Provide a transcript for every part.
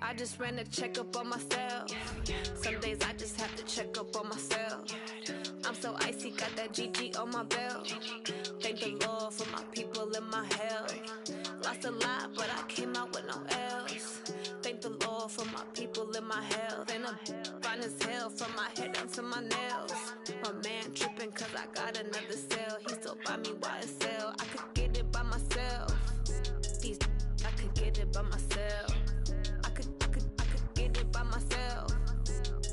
I just ran a checkup on myself. Some days I just have to check up on myself. I'm so icy, got that GG on my belt. Thank the Lord for my people and my health. Lost a lot, but I came out with no L's. Thank the Lord for my people and my health. And I'm fine as hell from my head down to my nails. My man tripping cause I got another cell. He still buy me YSL. I could get it by myself. These I could get it by myself. I could get it by myself.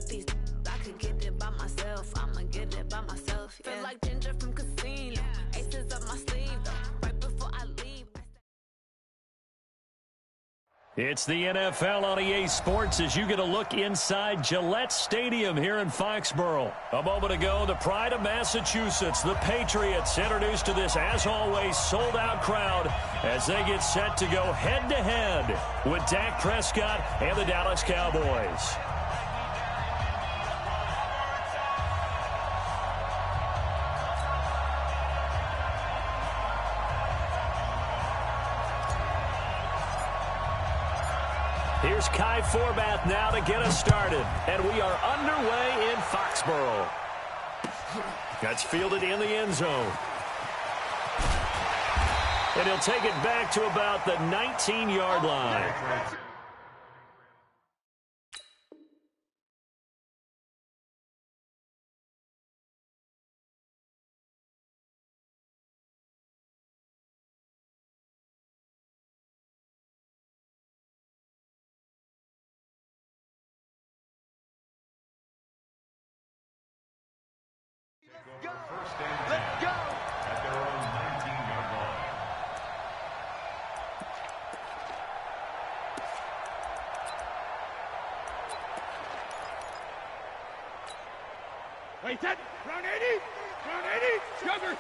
These I could get it by myself. I'ma get it by myself. Yeah. Feel like Ginger from Casino. Aces up my sleeve though. Right before I leave. It's the NFL on EA Sports as you get a look inside Gillette Stadium here in Foxborough. A moment ago, the pride of Massachusetts, the Patriots, introduced to this, as always, sold-out crowd as they get set to go head-to-head with Dak Prescott and the Dallas Cowboys. Here's Kai Forbath now to get us started. And we are underway in Foxborough. That's fielded in the end zone. And he'll take it back to about the 19-yard line. Let's go! At their own 19-yard line. Wait, set! Round 80! Round 80!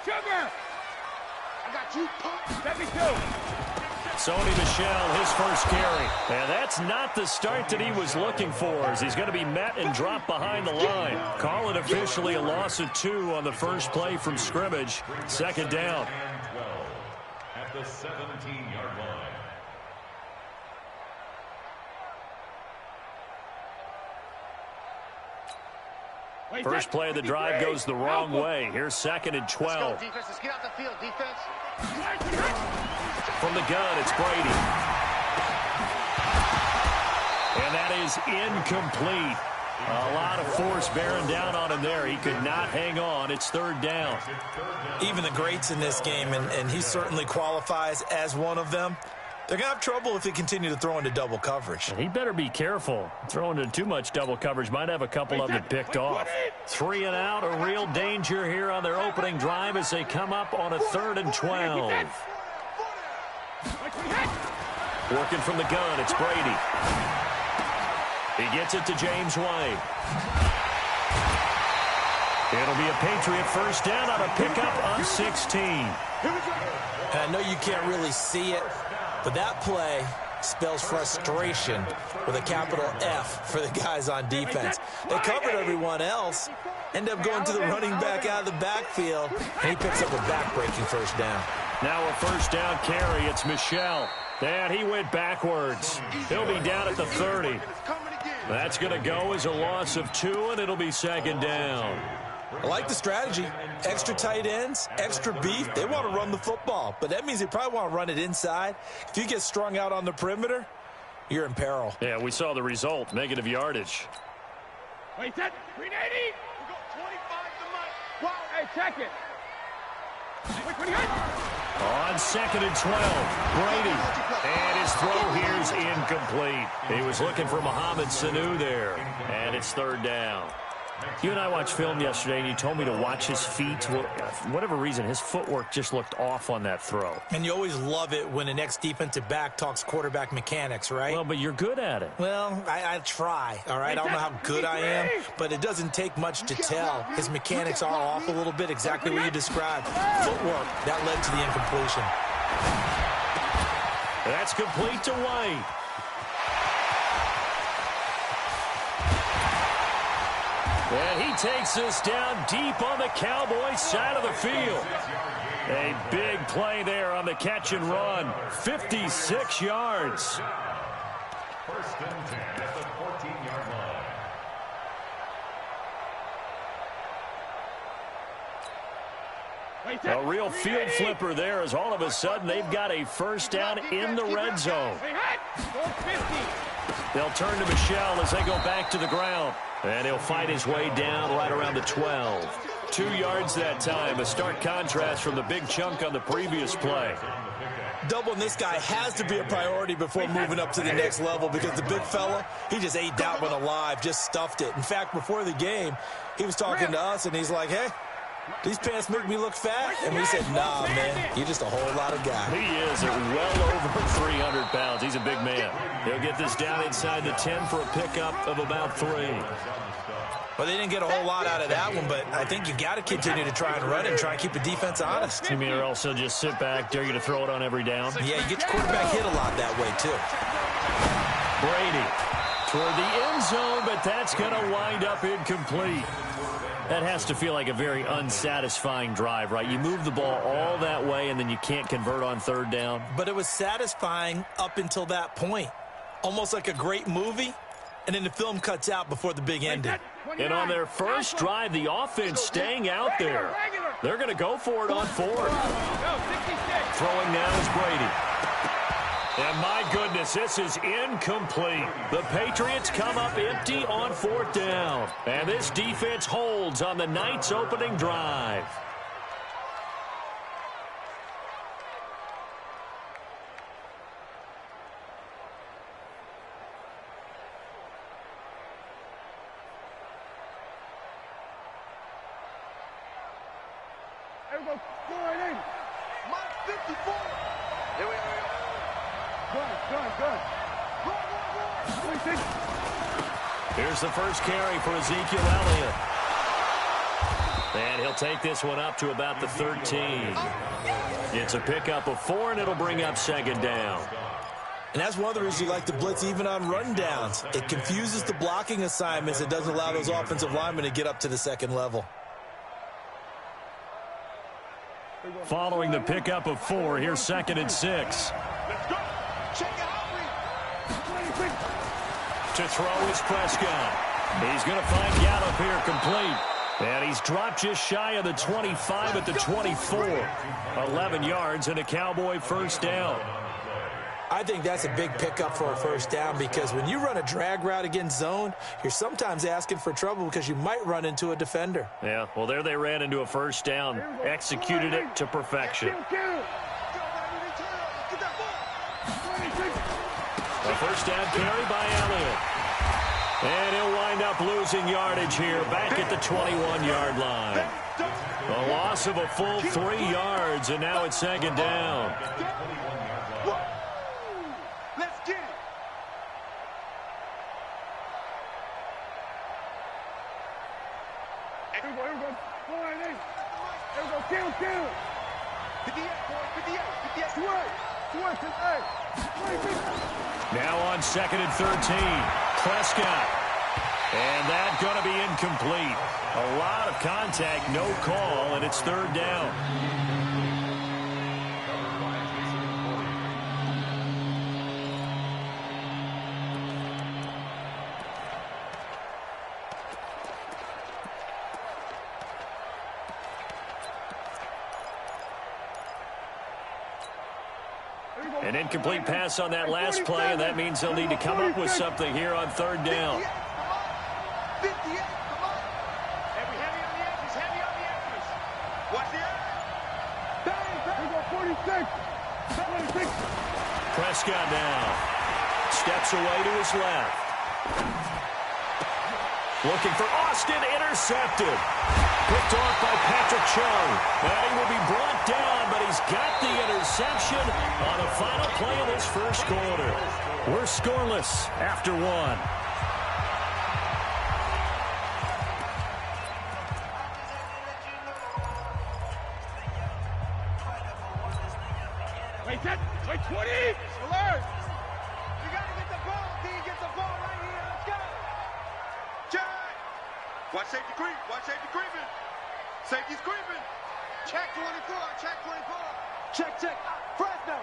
Sugar! I got you, punk! 72! Sony Michel, his first carry. And that's not the start that he was looking for, as he's going to be met and dropped behind the line. Call it officially a loss of 2 on the first play from scrimmage. Second down. At the 17-yard line. First play of the drive goes the wrong way. Here's second and 12. Let's go, defense. Let's get out the field, defense. From the gun, it's Brady. And that is incomplete. A lot of force bearing down on him there. He could not hang on. It's third down. Even the greats in this game, and he certainly qualifies as one of them, they're going to have trouble if they continue to throw into double coverage. And he better be careful. Throwing into too much double coverage might have a couple of them picked off. 3 and out, a real danger here on their opening drive as they come up on a 3rd and 12. Working from the gun, it's Brady. He gets it to James White. It'll be a Patriot first down on a pickup on 16. And I know you can't really see it, but that play spells frustration with a capital F for the guys on defense. They covered everyone else, end up going to the running back out of the backfield, and he picks up a back-breaking first down. Now a first down carry. It's Michel. And he went backwards. He'll be down at the 30. That's going to go as a loss of 2, and it'll be second down. I like the strategy. Extra tight ends, extra beef. They want to run the football, but that means they probably want to run it inside. If you get strung out on the perimeter, you're in peril. Yeah, we saw the result. Negative yardage. Wait, set! 380! We got 25 to Mike. Wow, hey, check it. On 2nd and 12, Brady. And his throw here is incomplete. He was looking for Mohamed Sanu there. And it's third down. You and I watched film yesterday, and you told me to watch his feet. For whatever reason, his footwork just looked off on that throw. And you always love it when an ex-defensive back talks quarterback mechanics, right? Well, but you're good at it. Well, I try, all right? I don't know how good I am, but it doesn't take much to tell. His mechanics are off a little bit, exactly what you described. Footwork, that led to the incompletion. That's complete to White. And he takes us down deep on the Cowboys side of the field. A big play there on the catch and run. 56 yards. First and 10 at the 14-yard line. A real field flipper there as all of a sudden they've got a first down in the red zone. They'll turn to Michel as they go back to the ground. And he'll fight his way down right around the 12. 2 yards that time, a stark contrast from the big chunk on the previous play. Doubling this guy has to be a priority before moving up to the next level because the big fella, he just ate that one alive, just stuffed it. In fact, before the game, he was talking to us, and he's like, hey, these pants make me look fat? And we said, nah, man, you're just a whole lot of guy. He is at well over 300 pounds. He's a big man. He'll get this down inside the 10 for a pickup of about 3. Well, they didn't get a whole lot out of that one, but I think you got to continue to try and run and try and keep the defense honest. You mean or else they'll just sit back, dare you to throw it on every down? Yeah, you get your quarterback hit a lot that way, too. Brady toward the end zone, but that's going to wind up incomplete. That has to feel like a very unsatisfying drive, right? You move the ball all that way, and then you can't convert on third down. But it was satisfying up until that point. Almost like a great movie, and then the film cuts out before the big ending. And on their first drive, the offense staying out there. They're going to go for it on 4th. Throwing now is Brady. And my goodness, this is incomplete. The Patriots come up empty on 4th down. And this defense holds on the night's opening drive. There we go. Going in. Mike 54. Here we are. Good. Here's the first carry for Ezekiel Elliott. And he'll take this one up to about the 13. It's a pickup of 4, and it'll bring up 2nd down. And that's one of the reasons you like to blitz even on rundowns. It confuses the blocking assignments. It doesn't allow those offensive linemen to get up to the 2nd level. Following the pickup of 4, here's 2nd and 6. Let's go. Check it out. To throw is Prescott. He's going to find Gallup here complete. And he's dropped just shy of the 25 at the 24. 11 yards and a Cowboy first down. I think that's a big pickup for a first down because when you run a drag route against zone, you're sometimes asking for trouble because you might run into a defender. Yeah, well, there they ran into a first down, executed it to perfection. A first down carry by Elliott. And he'll wind up losing yardage here back at the 21-yard line. A loss of a full 3 yards, and now it's 2nd down. Let's get it. Here we go. Going in. Here we go. Kill. 58, boy. 58. Sweat. Now on 2nd and 13. Prescott. And that's going to be incomplete. A lot of contact, no call, and it's 3rd down. An incomplete pass on that last play, and that means they'll need to come up with something here on 3rd down. 58, come on. Heavy on the edges. Watch the edge. Bang. We go 46. Prescott now steps away to his left. Looking for Austin, intercepted. Picked off by Patrick Chung. And he will be brought down, but he's got the interception on the final play of this first quarter. We're scoreless after 1. Wait, 20. Alert. You got to get the ball. D, get the ball right here. Let's go. Check. Watch safety creeping. Safety's creeping. Check 24. Check, check. Fresno.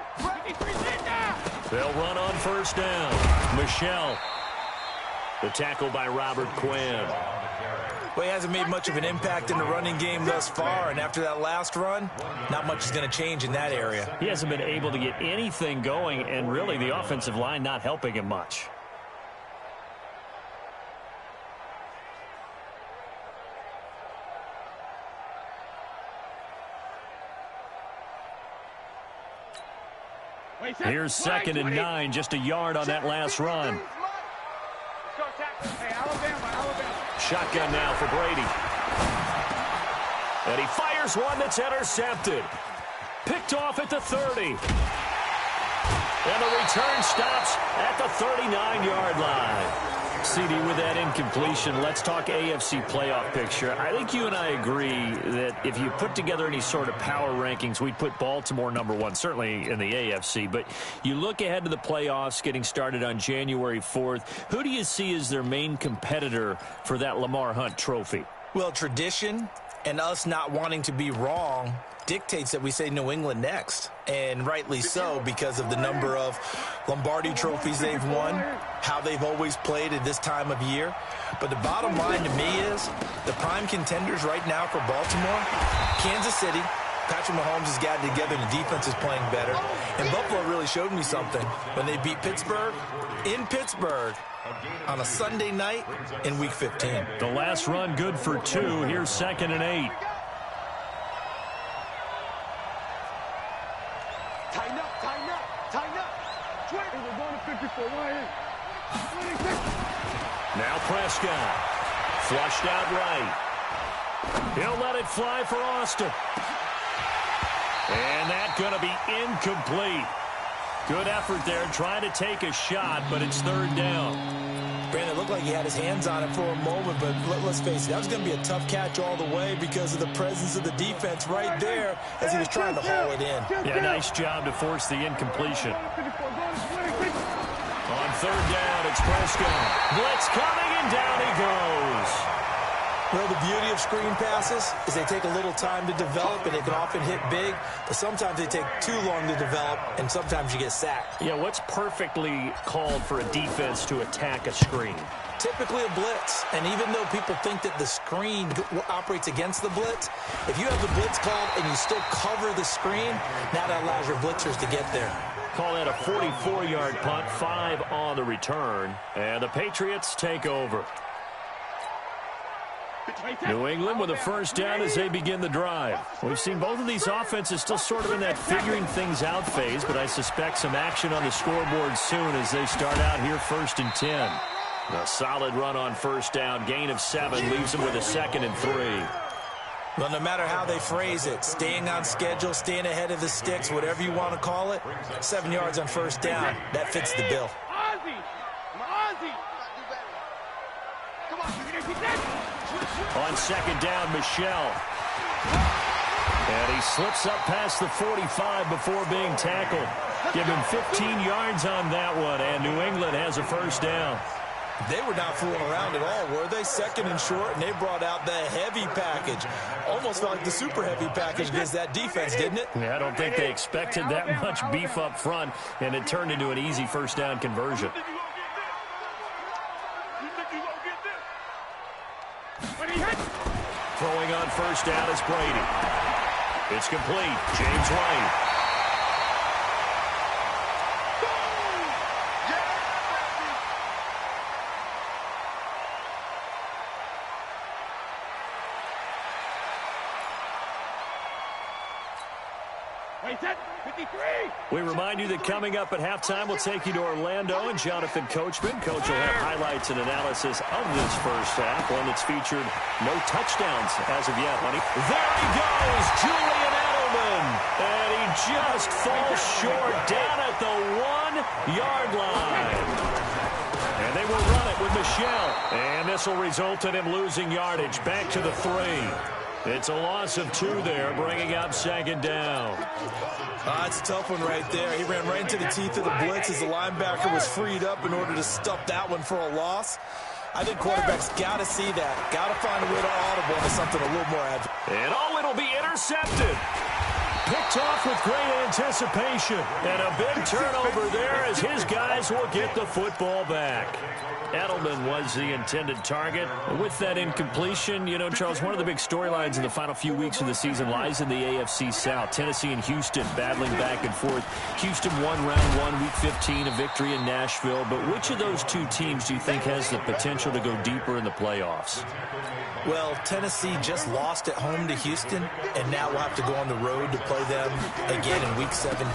They'll run on first down. Michelle. The tackle by Robert Quinn. Well, he hasn't made much of an impact in the running game thus far, and after that last run, not much is going to change in that area. He hasn't been able to get anything going, and really the offensive line not helping him much. Here's 2nd and 9, just a yard on that last run. Shotgun now for Brady. And he fires one that's intercepted. Picked off at the 30. And the return stops at the 39-yard line. CD, with that incompletion, let's talk AFC playoff picture. I think you and I agree that if you put together any sort of power rankings, we'd put Baltimore #1, certainly in the AFC. But you look ahead to the playoffs getting started on January 4th. Who do you see as their main competitor for that Lamar Hunt trophy? Well, tradition and us not wanting to be wrong dictates that we say New England next. And rightly so, because of the number of Lombardi trophies they've won, how they've always played at this time of year. But the bottom line to me is the prime contenders right now for Baltimore, Kansas City. Patrick Mahomes has gotten together and the defense is playing better. And Buffalo really showed me something when they beat Pittsburgh in Pittsburgh on a Sunday night in Week 15. The last run good for 2. Here's 2nd and 8. Tighten up, tighten up, tighten up. 20. We're going to 54. Now Prescott. Flushed out right. He'll let it fly for Austin. And that's going to be incomplete. Good effort there, trying to take a shot, but it's 3rd down. Brandon, it looked like he had his hands on it for a moment, but let's face it, that was going to be a tough catch all the way because of the presence of the defense right there as he was trying to haul it in. Yeah, nice job to force the incompletion. On 3rd down, it's Prescott. Blitz coming, and down he goes. Well, the beauty of screen passes is they take a little time to develop, and they can often hit big, but sometimes they take too long to develop, and sometimes you get sacked. Yeah, what's perfectly called for a defense to attack a screen? Typically a blitz, and even though people think that the screen operates against the blitz, if you have the blitz called and you still cover the screen, now that allows your blitzers to get there. Call that a 44-yard punt, 5 on the return, and the Patriots take over. New England with a first down as they begin the drive. We've seen both of these offenses still sort of in that figuring things out phase, but I suspect some action on the scoreboard soon as they start out here 1st and 10. A solid run on first down, gain of 7, leaves them with a 2nd and 3. Well, no matter how they phrase it, staying on schedule, staying ahead of the sticks, whatever you want to call it, 7 yards on first down, that fits the bill. On 2nd down, Michelle. And he slips up past the 45 before being tackled. Give him 15 yards on that one, and New England has a first down. They were not fooling around at all, were they? 2nd and short, and they brought out the heavy package. Almost like the super heavy package against that defense, didn't it? Yeah, I don't think they expected that much beef up front, and it turned into an easy first down conversion. Throwing on first down is Brady. It's complete. James White. We remind you that coming up at halftime, we'll take you to Orlando and Jonathan Coachman. Coach will have highlights and analysis of this first half, one that's featured no touchdowns as of yet, honey. There he goes, Julian Edelman. And he just falls short down at the 1-yard line. And they will run it with Michelle. And this will result in him losing yardage back to the 3. It's a loss of 2 there, bringing up 2nd down. It's a tough one right there. He ran right into the teeth of the blitz as the linebacker was freed up in order to stuff that one for a loss. I think quarterbacks got to see that. Got to find a way to audible into something a little more agile. And it'll be intercepted. picked off with great anticipation. And a big turnover there as his guys will get the football back. Edelman was the intended target. With that incompletion, you know, Charles, one of the big storylines in the final few weeks of the season lies in the AFC South. Tennessee and Houston battling back and forth. Houston won round 1, week 15, a victory in Nashville. But which of those two teams do you think has the potential to go deeper in the playoffs? Well, Tennessee just lost at home to Houston, and now we'll have to go on the road to play them again in week 17.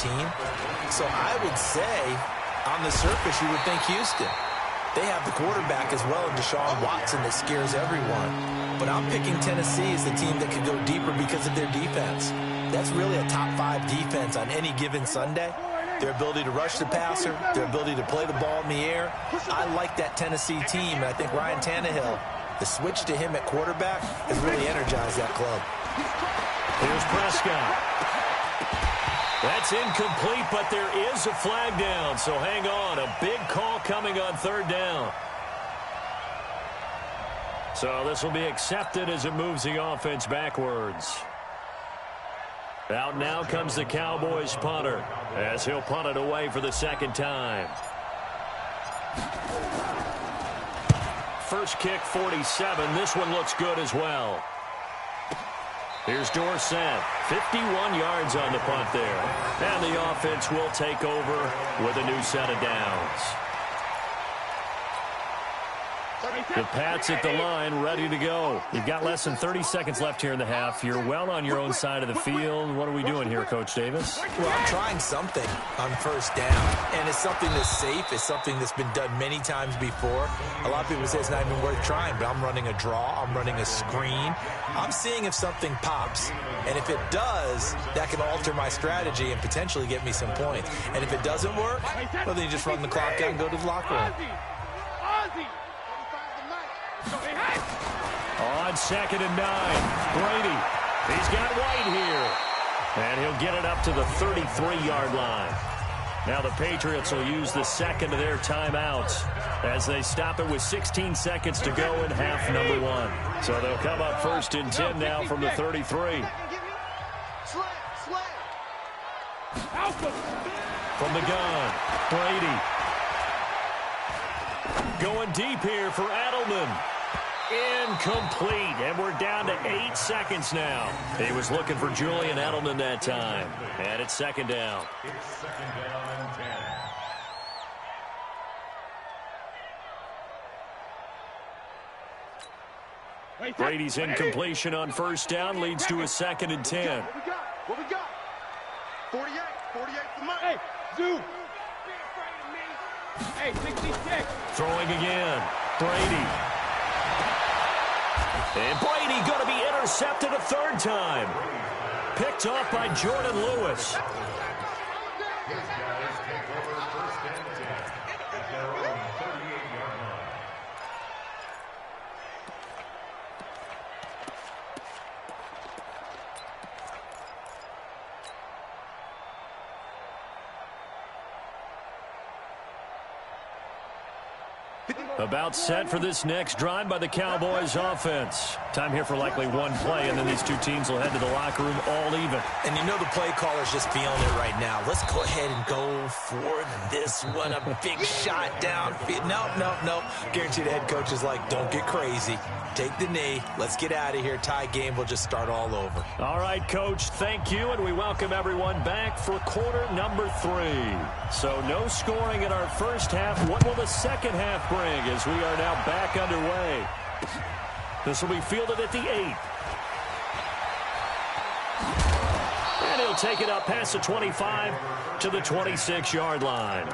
So I would say, on the surface, you would think Houston. They have the quarterback as well, Deshaun Watson, that scares everyone. But I'm picking Tennessee as the team that could go deeper because of their defense. That's really a top 5 defense on any given Sunday. Their ability to rush the passer, their ability to play the ball in the air. I like that Tennessee team, and I think Ryan Tannehill, the switch to him at quarterback, has really energized that club. Here's Prescott. That's incomplete, but there is a flag down, so hang on. A big call coming on 3rd down. So this will be accepted as it moves the offense backwards. Out now comes the Cowboys punter as he'll punt it away for the 2nd time. First kick, 47. This one looks good as well. Here's Dorsett, 51 yards on the punt there. And the offense will take over with a new set of downs. The Pats at the line, ready to go. You've got less than 30 seconds left here in the half. You're well on your own side of the field. What are we doing here, Coach Davis? Well, I'm trying something on 1st down, and it's something that's safe. It's something that's been done many times before. A lot of people say it's not even worth trying, but I'm running a draw. I'm running a screen. I'm seeing if something pops, and if it does, that can alter my strategy and potentially get me some points. And if it doesn't work, well, then you just run the clock out and go to the locker room. On 2nd and 9, Brady. He's got White here. And he'll get it up to the 33-yard line. Now the Patriots will use the 2nd of their timeouts as they stop it with 16 seconds to go in half number 1. So they'll come up 1st and 10 now from the 33. From the gun, Brady. Going deep here for Edelman. Incomplete, and we're down to 8 seconds now. He was looking for Julian Edelman that time, and it's 2nd down. It's 2nd down and 10. Brady's incompletion on 1st down leads to a 2nd and 10. What we got? 48 for Mike. Hey, Zoo. Hey, 66. Throwing again, Brady. And Brady going to be intercepted a 3rd time. Picked off by Jordan Lewis. His guys take over 1st and 10 at their own 38-yard line. About set for this next drive by the Cowboys offense. Time here for likely one play, and then these two teams will head to the locker room all even. And you know the play caller's just feeling it right now. Let's go ahead and go for this one. A big shot downfield. No. Guarantee the head coach is like, don't get crazy. Take the knee. Let's get out of here. Tie game. We'll just start all over. All right, Coach, thank you, and we welcome everyone back for quarter number 3. So no scoring in our first half. What will the 2nd half bring as we are now back underway? This will be fielded at the 8. And he'll take it up past the 25 to the 26-yard line.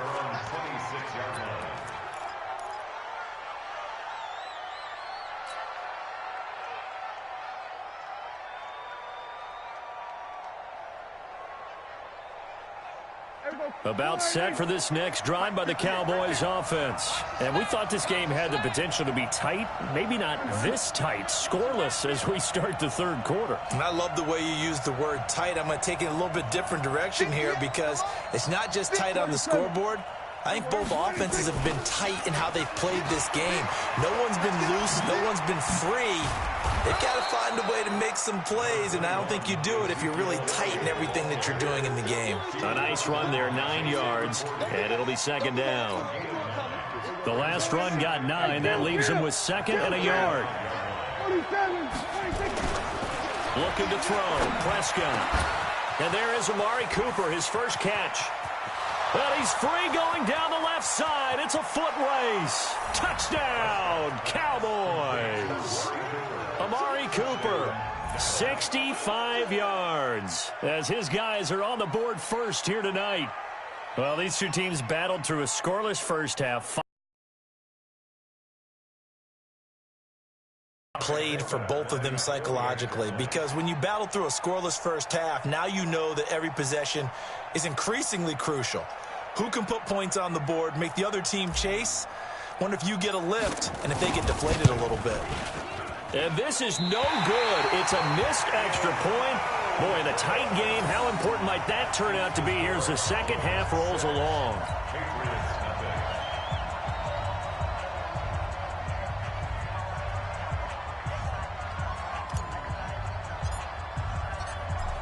About set for this next drive by the Cowboys offense. And we thought this game had the potential to be tight, maybe not this tight, scoreless as we start the 3rd quarter. And I love the way you use the word tight. I'm going to take it a little bit different direction here because it's not just tight on the scoreboard. I think both offenses have been tight in how they've played this game. No one's been loose. No one's been free. They've got to find a way to make some plays, and I don't think you do it if you're really tight in everything that you're doing in the game. A nice run there, 9 yards, and it'll be second down. The last run got 9. That leaves him with second and a yard. Looking to throw, Prescott. And there is Amari Cooper, his first catch. And he's free going down the left side. It's a foot race. Touchdown, Cowboys. Amari Cooper, 65 yards, as his guys are on the board first here tonight. Well, these two teams battled through a scoreless first half. Played for both of them psychologically, because when you battle through a scoreless first half, now you know that every possession is increasingly crucial. Who can put points on the board, make the other team chase? Wonder if you get a lift and if they get deflated a little bit. And this is no good. It's a missed extra point. Boy, in a tight game, how important might that turn out to be here as the second half rolls along?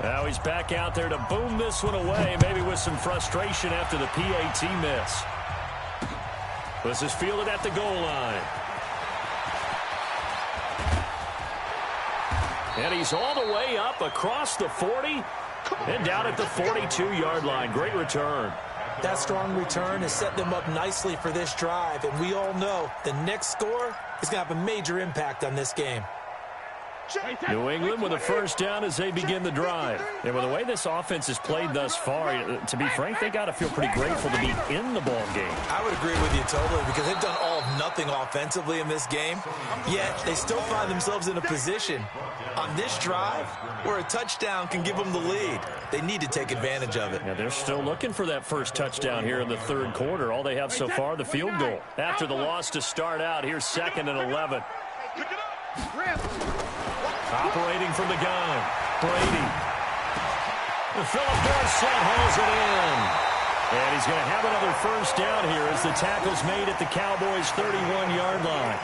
Now he's back out there to boom this one away, maybe with some frustration after the PAT miss. This is fielded at the goal line. And he's all the way up across the 40 and down at the 42-yard line. Great return. That strong return has set them up nicely for this drive, and we all know the next score is going to have a major impact on this game. New England with a first down as they begin the drive. And with the way this offense has played thus far, to be frank, they got to feel pretty grateful to be in the ball game. I would agree with you totally, because they've done all of nothing offensively in this game, yet they still find themselves in a position on this drive where a touchdown can give them the lead. They need to take advantage of it. Yeah, they're still looking for that first touchdown here in the third quarter. All they have so far, the field goal. After the loss to start out, here's 2nd and 11. Operating from the gun, Brady. Philip Dorsett hauls it in. And he's going to have another first down here as the tackle's made at the Cowboys' 31-yard line.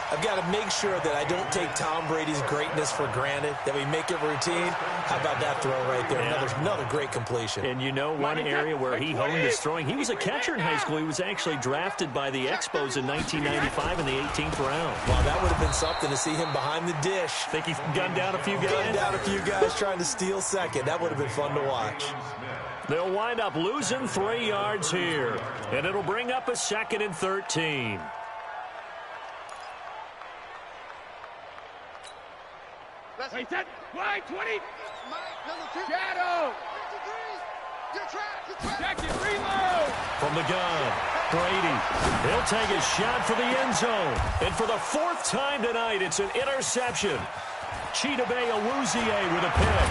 I've got to make sure that I don't take Tom Brady's greatness for granted, that we make it routine. How about that throw right there? Yeah. Another great completion. And you know one area where he honed his throwing, he was a catcher in high school. He was actually drafted by the Expos in 1995 in the 18th round. Well, that would have been something to see him behind the dish. Think he gunned down a few guys? Gunned down a few guys trying to steal second. That would have been fun to watch. They'll wind up losing 3 yards here, and it'll bring up a 2nd and 13. Wait, set, wide, 20. Shadow. Check it, reload. From the gun, Brady. He'll take a shot for the end zone. And for the 4th time tonight, it's an interception. Chidobe Awuzie with a pick.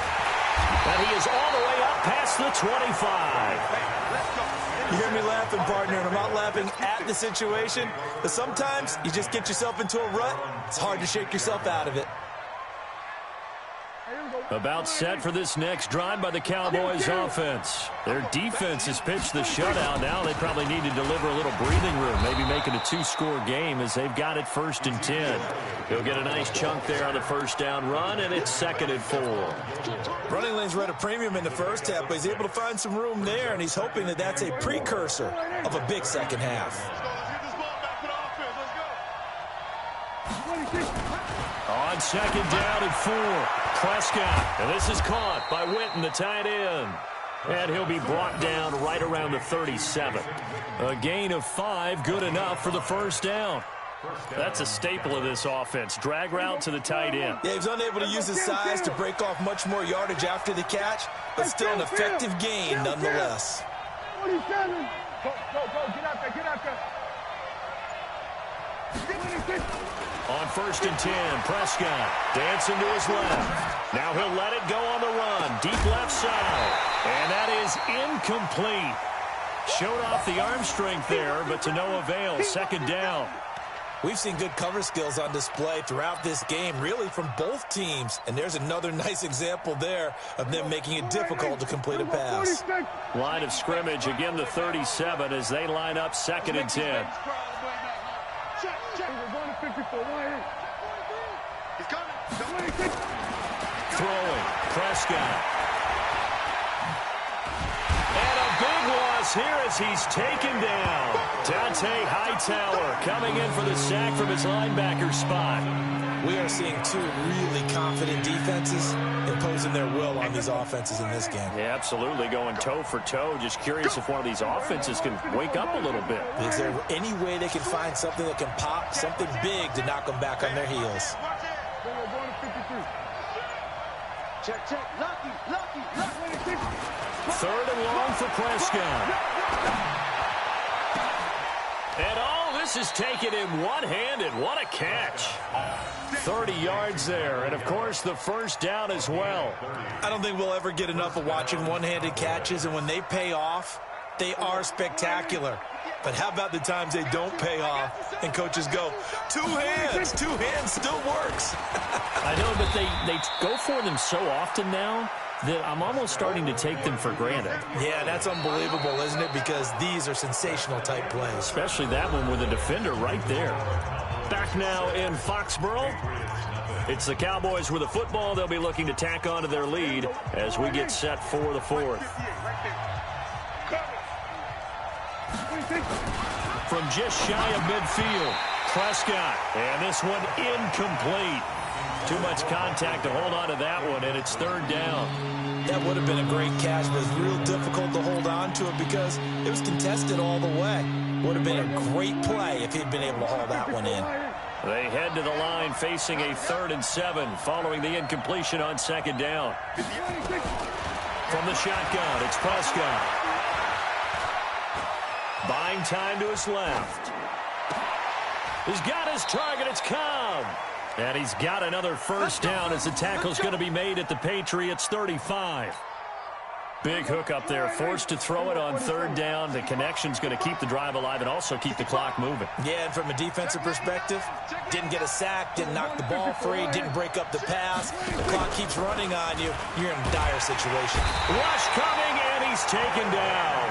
And he is all the way up past the 25. You hear me laughing, partner, and I'm not laughing at the situation. But sometimes you just get yourself into a rut. It's hard to shake yourself out of it. About set for this next drive by the Cowboys offense. Their defense has pitched the shutout. Now they probably need to deliver a little breathing room, maybe make it a 2-score game as they've got it 1st and 10. He'll get a nice chunk there on the first down run, and it's 2nd and 4. Running lanes were at a premium in the first half, but he's able to find some room there, and he's hoping that that's a precursor of a big second half. On 2nd down and 4. Prescott, and this is caught by Witten, the tight end. And he'll be brought down right around the 37. A gain of 5, good enough for the first down. That's a staple of this offense. Drag route to the tight end. Yeah, he was unable to use his size to break off much more yardage after the catch, but still an effective gain nonetheless. 47. Go, get out there. On 1st and 10, Prescott dancing to his left. Now he'll let it go on the run. Deep left side. And that is incomplete. Showed off the arm strength there, but to no avail. 2nd down. We've seen good cover skills on display throughout this game, really from both teams. And there's another nice example there of them making it difficult to complete a pass. Line of scrimmage, again the 37 as they line up 2nd and 10. Throwing, Prescott. And a big loss here as he's taken down. Dante Hightower coming in for the sack from his linebacker spot. We are seeing two really confident defenses imposing their will on these offenses in this game. Yeah, absolutely, going toe for toe. Just curious if one of these offenses can wake up a little bit. Is there any way they can find something that can pop, something big to knock them back on their heels? Check, check. Lucky. 3rd and long for Prescott. And all this is taken in one-handed. What a catch. 30 yards there. And, of course, the first down as well. I don't think we'll ever get enough of watching one-handed catches, and when they pay off, they are spectacular. But how about the times they don't pay off and coaches go, two hands still works. I know, but they go for them so often now that I'm almost starting to take them for granted. Yeah, that's unbelievable, isn't it? Because these are sensational type plays. Especially that one with a defender right there. Back now in Foxborough. It's the Cowboys with the football. They'll be looking to tack on to their lead as we get set for the 4th. From just shy of midfield, Prescott. And this one incomplete. Too much contact to hold on to that one, and it's 3rd down. That would have been a great catch, but it's real difficult to hold on to it because it was contested all the way. Would have been a great play if he'd been able to haul that one in. They head to the line facing a 3rd and 7 following the incompletion on 2nd down. From the shotgun, it's Prescott. Buying time to his left. He's got his target. It's Cobb. And he's got another first down as the tackle's going to be made at the Patriots 35. Big hook up there, forced to throw it on 3rd down. The connection's going to keep the drive alive and also keep the clock moving. Yeah, and from a defensive perspective, didn't get a sack, didn't knock the ball free, didn't break up the pass. The clock keeps running on you. You're in a dire situation. Rush coming, and he's taken down.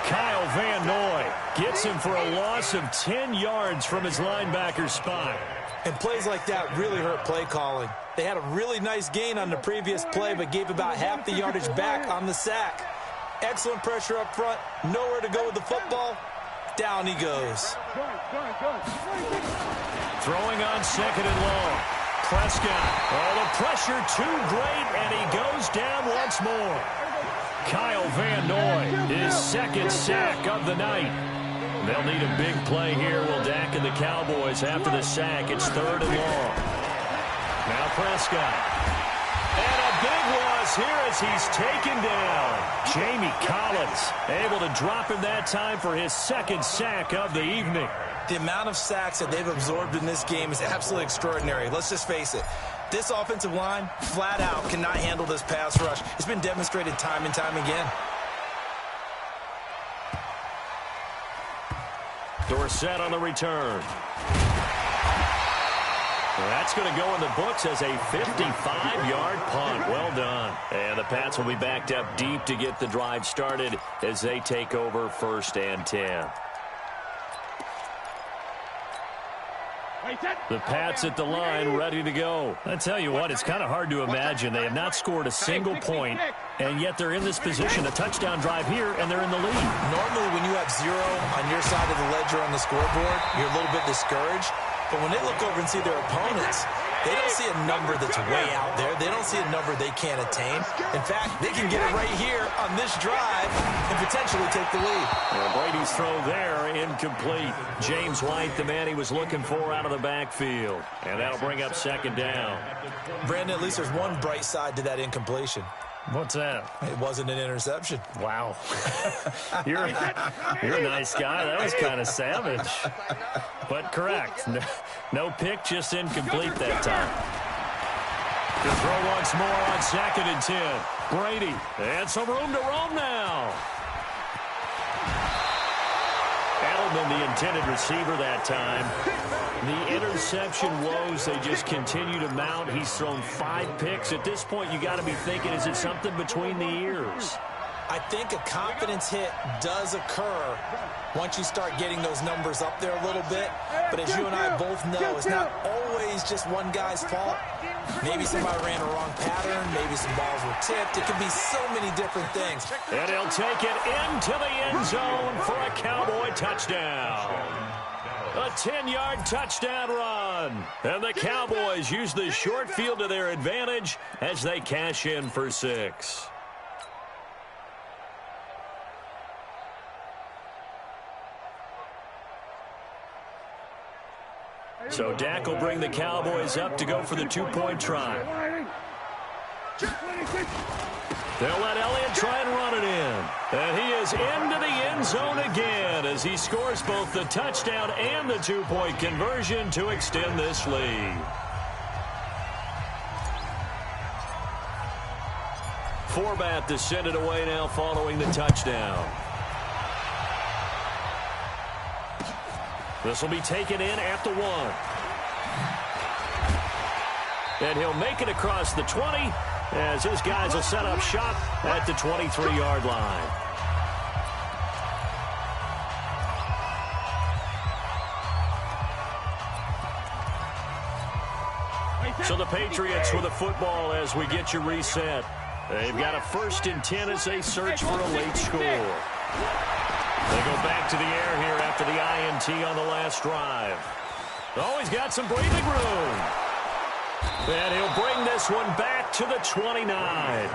Kyle Van Noy gets him for a loss of 10 yards from his linebacker spot. And plays like that really hurt play calling. They had a really nice gain on the previous play, but gave about half the yardage back on the sack. Excellent pressure up front. Nowhere to go with the football. Down he goes. Throwing on 2nd and long. Prescott. Oh, the pressure too great, and he goes down once more. Kyle Van Noy, his 2nd sack of the night. They'll need a big play here. Will Dak and the Cowboys after the sack. It's 3rd and long. Now Prescott. And a big loss here as he's taken down. Jamie Collins able to drop him that time for his 2nd sack of the evening. The amount of sacks that they've absorbed in this game is absolutely extraordinary. Let's just face it. This offensive line, flat out, cannot handle this pass rush. It's been demonstrated time and time again. Dorsett on the return. That's going to go in the books as a 55-yard punt. Well done. And the Pats will be backed up deep to get the drive started as they take over 1st and 10. The Pats at the line, ready to go. I tell you what, it's kind of hard to imagine. They have not scored a single point, and yet they're in this position. A touchdown drive here, and they're in the lead. Normally, when you have 0 on your side of the ledger on the scoreboard, you're a little bit discouraged. But when they look over and see their opponents, they don't see a number that's way out there. They don't see a number they can't attain. In fact, they can get it right here on this drive and potentially take the lead. Well, Brady's throw there, incomplete. James White, the man he was looking for out of the backfield. And that'll bring up 2nd down. Brandon, at least there's one bright side to that incompletion. What's that? It wasn't an interception. Wow. You're a nice guy. That was kind of savage. But correct. No pick, just incomplete that time. The throw once more on 2nd and 10. Brady. And some room to roam now. And a him than the intended receiver that time. The interception woes, they just continue to mount. He's thrown 5 picks. At this point, you got to be thinking, is it something between the ears? I think a confidence hit does occur once you start getting those numbers up there a little bit. But as you and I both know, it's not always just one guy's fault. Maybe somebody ran a wrong pattern. Maybe some balls were tipped. It could be so many different things. And he'll take it into the end zone for a Cowboy touchdown. A 10-yard touchdown run. And the Cowboys use the short field to their advantage as they cash in for 6. So Dak will bring the Cowboys up to go for the 2-point try. They'll let Elliott try and run it in. And he is into the end zone again as he scores both the touchdown and the 2-point conversion to extend this lead. Forbat to send it away now following the touchdown. This will be taken in at the 1. And he'll make it across the 20 as his guys will set up shop at the 23-yard line. So the Patriots with the football as we get you reset. They've got a 1st and 10 as they search for a late score. They go back to the air here after the INT on the last drive. Oh, he's got some breathing room. And he'll bring this one back to the 29.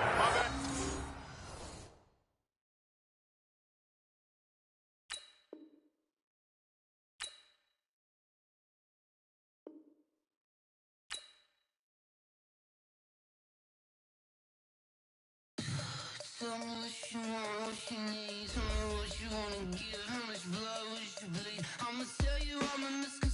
Tell me what you want, what you need. Tell me what you wanna give, how much blood would you bleed? I'ma tell you I'm a misconception.